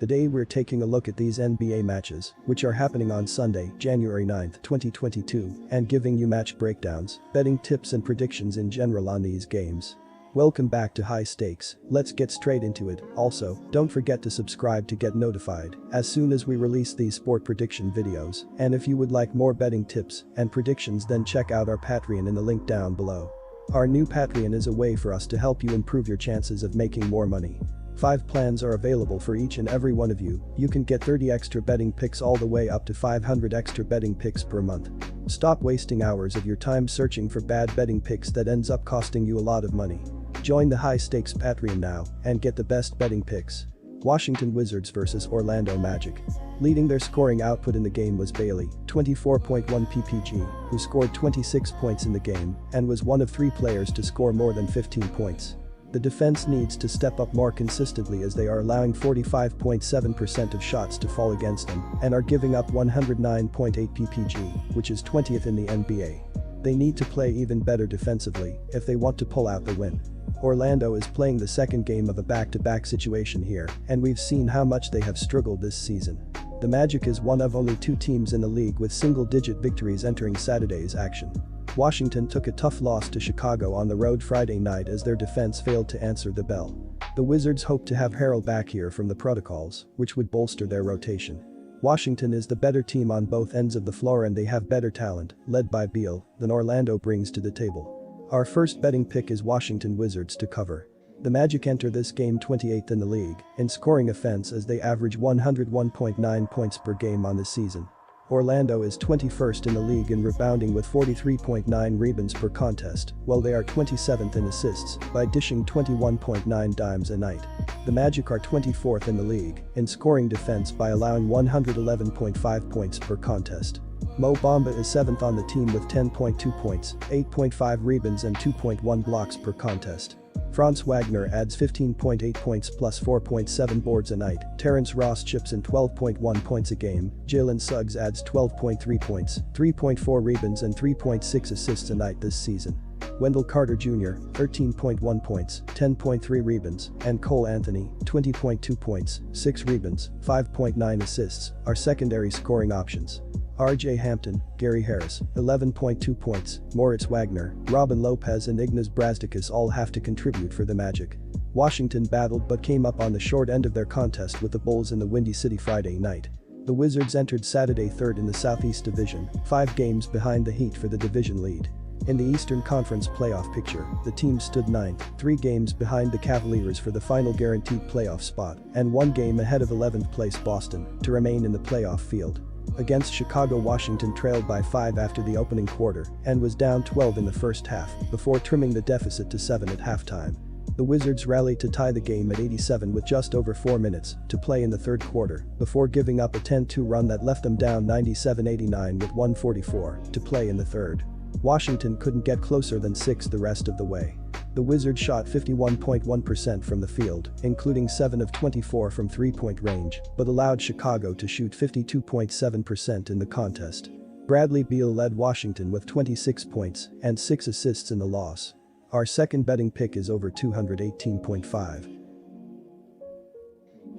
Today we're taking a look at these NBA matches, which are happening on Sunday, January 9th, 2022, and giving you match breakdowns, betting tips and predictions in general on these games. Welcome back to High Stakes, let's get straight into it. Also, don't forget to subscribe to get notified as soon as we release these sport prediction videos, and if you would like more betting tips and predictions, then check out our Patreon in the link down below. Our new Patreon is a way for us to help you improve your chances of making more money. 5 plans are available for each and every one of you. You can get 30 extra betting picks all the way up to 500 extra betting picks per month. Stop wasting hours of your time searching for bad betting picks that ends up costing you a lot of money. Join the High Stakes Patreon now and get the best betting picks. Washington Wizards vs Orlando Magic. Leading their scoring output in the game was Bailey, 24.1 ppg, who scored 26 points in the game and was one of 3 players to score more than 15 points. The defense needs to step up more consistently as they are allowing 45.7% of shots to fall against them and are giving up 109.8 ppg, which is 20th in the NBA. They need to play even better defensively if they want to pull out the win. Orlando is playing the second game of a back-to-back situation here, and we've seen how much they have struggled this season. The Magic is one of only 2 teams in the league with single-digit victories entering Saturday's action. Washington took a tough loss to Chicago on the road Friday night as their defense failed to answer the bell. The Wizards hope to have Harrell back here from the protocols, which would bolster their rotation. Washington is the better team on both ends of the floor and they have better talent, led by Beal, than Orlando brings to the table. Our first betting pick is Washington Wizards to cover. The Magic enter this game 28th in the league in scoring offense as they average 101.9 points per game on the season. Orlando is 21st in the league in rebounding with 43.9 rebounds per contest, while they are 27th in assists by dishing 21.9 dimes a night. The Magic are 24th in the league in scoring defense by allowing 111.5 points per contest. Mo Bamba is 7th on the team with 10.2 points, 8.5 rebounds and 2.1 blocks per contest. Franz Wagner adds 15.8 points plus 4.7 boards a night. Terrence Ross chips in 12.1 points a game. Jalen Suggs adds 12.3 points, 3.4 rebounds and 3.6 assists a night this season. Wendell Carter Jr., 13.1 points, 10.3 rebounds, and Cole Anthony, 20.2 points, 6 rebounds, 5.9 assists, are secondary scoring options. R.J. Hampton, Gary Harris, 11.2 points, Moritz Wagner, Robin Lopez and Ignaz Brazdeikis all have to contribute for the Magic. Washington battled but came up on the short end of their contest with the Bulls in the Windy City Friday night. The Wizards entered Saturday 3rd in the Southeast Division, 5 games behind the Heat for the division lead. In the Eastern Conference playoff picture, the team stood 9th, 3 games behind the Cavaliers for the final guaranteed playoff spot, and 1 game ahead of 11th place Boston to remain in the playoff field. Against Chicago, Washington trailed by 5 after the opening quarter and was down 12 in the first half before trimming the deficit to 7 at halftime. The Wizards rallied to tie the game at 87 with just over 4 minutes to play in the third quarter before giving up a 10-2 run that left them down 97-89 with 1:44 to play in the third. Washington couldn't get closer than 6 the rest of the way. The Wizards shot 51.1% from the field, including 7 of 24 from 3-point range, but allowed Chicago to shoot 52.7% in the contest. Bradley Beal led Washington with 26 points and 6 assists in the loss. Our second betting pick is over 218.5.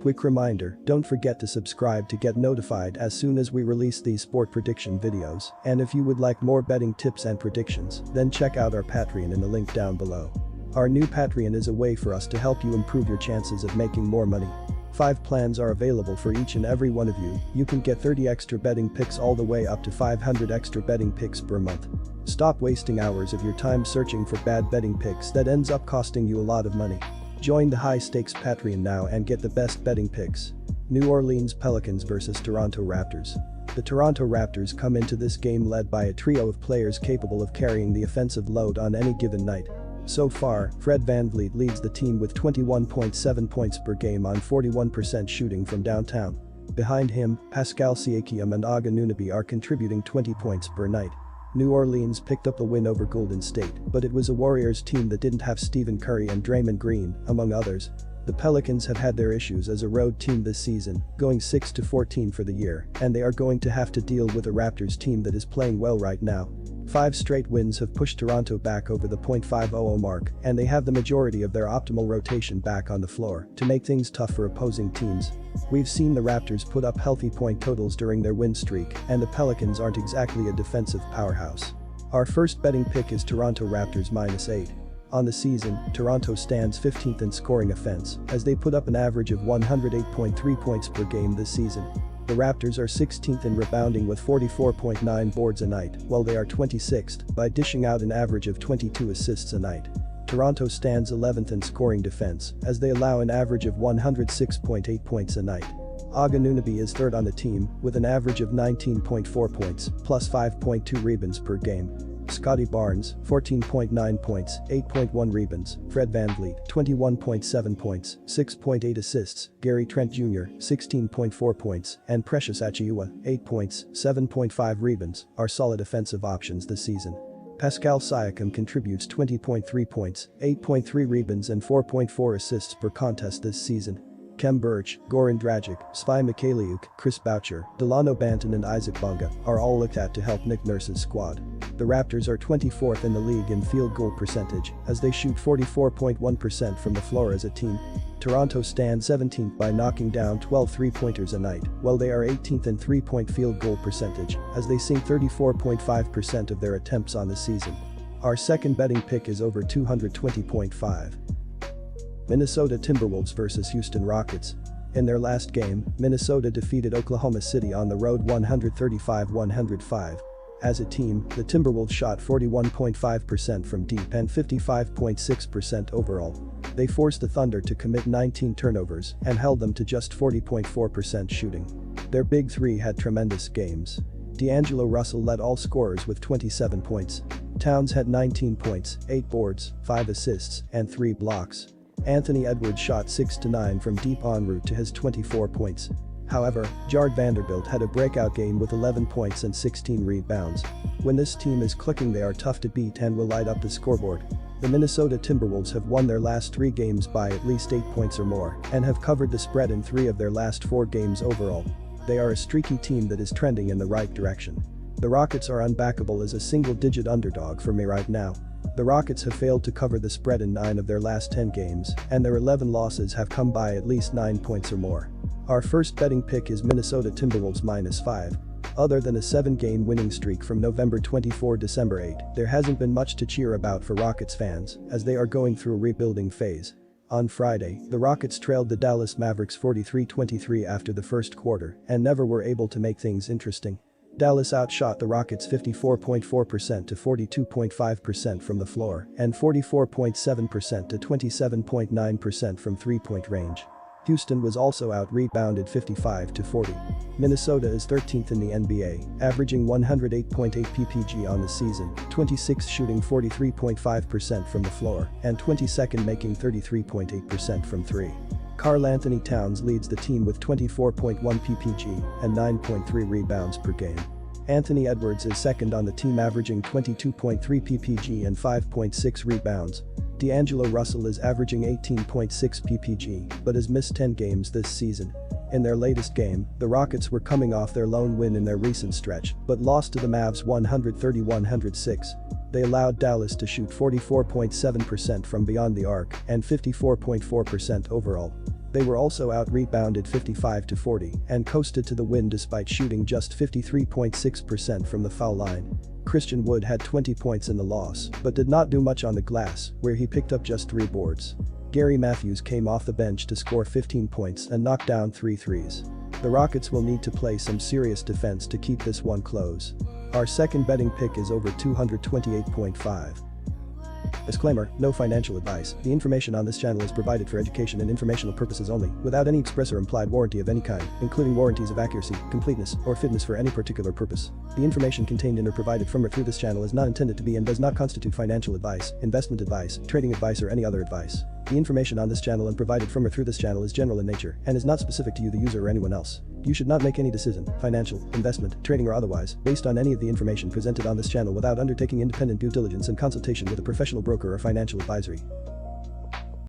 Quick reminder, don't forget to subscribe to get notified as soon as we release these sport prediction videos, and if you would like more betting tips and predictions, then check out our Patreon in the link down below. Our new Patreon is a way for us to help you improve your chances of making more money. 5 plans are available for each and every one of you. You can get 30 extra betting picks all the way up to 500 extra betting picks per month. Stop wasting hours of your time searching for bad betting picks that ends up costing you a lot of money. Join the High Stakes Patreon now and get the best betting picks. New Orleans Pelicans vs Toronto Raptors. The Toronto Raptors come into this game led by a trio of players capable of carrying the offensive load on any given night. So far, Fred VanVleet leads the team with 21.7 points per game on 41% shooting from downtown. Behind him, Pascal Siakam and Aga Anunoby are contributing 20 points per night. New Orleans picked up a win over Golden State, but it was a Warriors team that didn't have Stephen Curry and Draymond Green, among others. The Pelicans have had their issues as a road team this season, going 6-14 for the year, and they are going to have to deal with a Raptors team that is playing well right now. 5 straight wins have pushed Toronto back over the .500 mark, and they have the majority of their optimal rotation back on the floor to make things tough for opposing teams. We've seen the Raptors put up healthy point totals during their win streak, and the Pelicans aren't exactly a defensive powerhouse. Our first betting pick is Toronto Raptors -8. On the season, Toronto stands 15th in scoring offense as they put up an average of 108.3 points per game this season. The Raptors are 16th in rebounding with 44.9 boards a night, while they are 26th by dishing out an average of 22 assists a night. Toronto stands 11th in scoring defense as they allow an average of 106.8 points a night. Anunoby is third on the team with an average of 19.4 points plus 5.2 rebounds per game. Scotty Barnes, 14.9 points, 8.1 rebounds, Fred VanVleet, 21.7 points, 6.8 assists, Gary Trent Jr., 16.4 points, and Precious Achiuwa, 8 points, 7.5 rebounds, are solid offensive options this season. Pascal Siakam contributes 20.3 points, 8.3 rebounds and 4.4 assists per contest this season. Khem Birch, Goran Dragic, Svi Mykhailiuk, Chris Boucher, Delano Banton and Isaac Bonga are all looked at to help Nick Nurse's squad. The Raptors are 24th in the league in field goal percentage as they shoot 44.1% from the floor as a team. Toronto stands 17th by knocking down 12 three-pointers a night, while they are 18th in three-point field goal percentage as they sink 34.5% of their attempts on the season. Our second betting pick is over 220.5. Minnesota Timberwolves vs Houston Rockets. In their last game, Minnesota defeated Oklahoma City on the road 135-105. As a team, the Timberwolves shot 41.5% from deep and 55.6% overall. They forced the Thunder to commit 19 turnovers and held them to just 40.4% shooting. Their big three had tremendous games. D'Angelo Russell led all scorers with 27 points. Towns had 19 points, 8 boards, 5 assists, and 3 blocks. Anthony Edwards shot 6-9 from deep en route to his 24 points. However, Jared Vanderbilt had a breakout game with 11 points and 16 rebounds. When this team is clicking, they are tough to beat and will light up the scoreboard. The Minnesota Timberwolves have won their last 3 games by at least 8 points or more and have covered the spread in 3 of their last 4 games overall. They are a streaky team that is trending in the right direction. The Rockets are unbackable as a single-digit underdog for me right now. The Rockets have failed to cover the spread in 9 of their last 10 games, and their 11 losses have come by at least 9 points or more. Our first betting pick is Minnesota Timberwolves -5. Other than a 7-game winning streak from November 24 to December 8, there hasn't been much to cheer about for Rockets fans as they are going through a rebuilding phase. On Friday, the Rockets trailed the Dallas Mavericks 43-23 after the first quarter and never were able to make things interesting. Dallas outshot the Rockets 54.4% to 42.5% from the floor and 44.7% to 27.9% from three-point range. Houston was also out-rebounded 55-40. Minnesota is 13th in the NBA, averaging 108.8 ppg on the season, 26th shooting 43.5% from the floor, and 22nd making 33.8% from 3. Karl Anthony Towns leads the team with 24.1 ppg and 9.3 rebounds per game. Anthony Edwards is second on the team, averaging 22.3 ppg and 5.6 rebounds. D'Angelo Russell is averaging 18.6 ppg but has missed 10 games this season. In their latest game, the Rockets were coming off their lone win in their recent stretch but lost to the Mavs 130-106. They allowed Dallas to shoot 44.7% from beyond the arc and 54.4% overall. They were also out-rebounded 55-40 and coasted to the win despite shooting just 53.6% from the foul line. Christian Wood had 20 points in the loss but did not do much on the glass, where he picked up just 3 boards. Gary Matthews came off the bench to score 15 points and knock down 3 threes. The Rockets will need to play some serious defense to keep this one close. Our second betting pick is over 228.5. Disclaimer, no financial advice. The information on this channel is provided for education and informational purposes only, without any express or implied warranty of any kind, including warranties of accuracy, completeness, or fitness for any particular purpose. The information contained in or provided from or through this channel is not intended to be and does not constitute financial advice, investment advice, trading advice, or any other advice. The information on this channel and provided from or through this channel is general in nature and is not specific to you, the user, or anyone else. You should not make any decision, financial, investment, trading, or otherwise, based on any of the information presented on this channel without undertaking independent due diligence and consultation with a professional broker or financial advisory.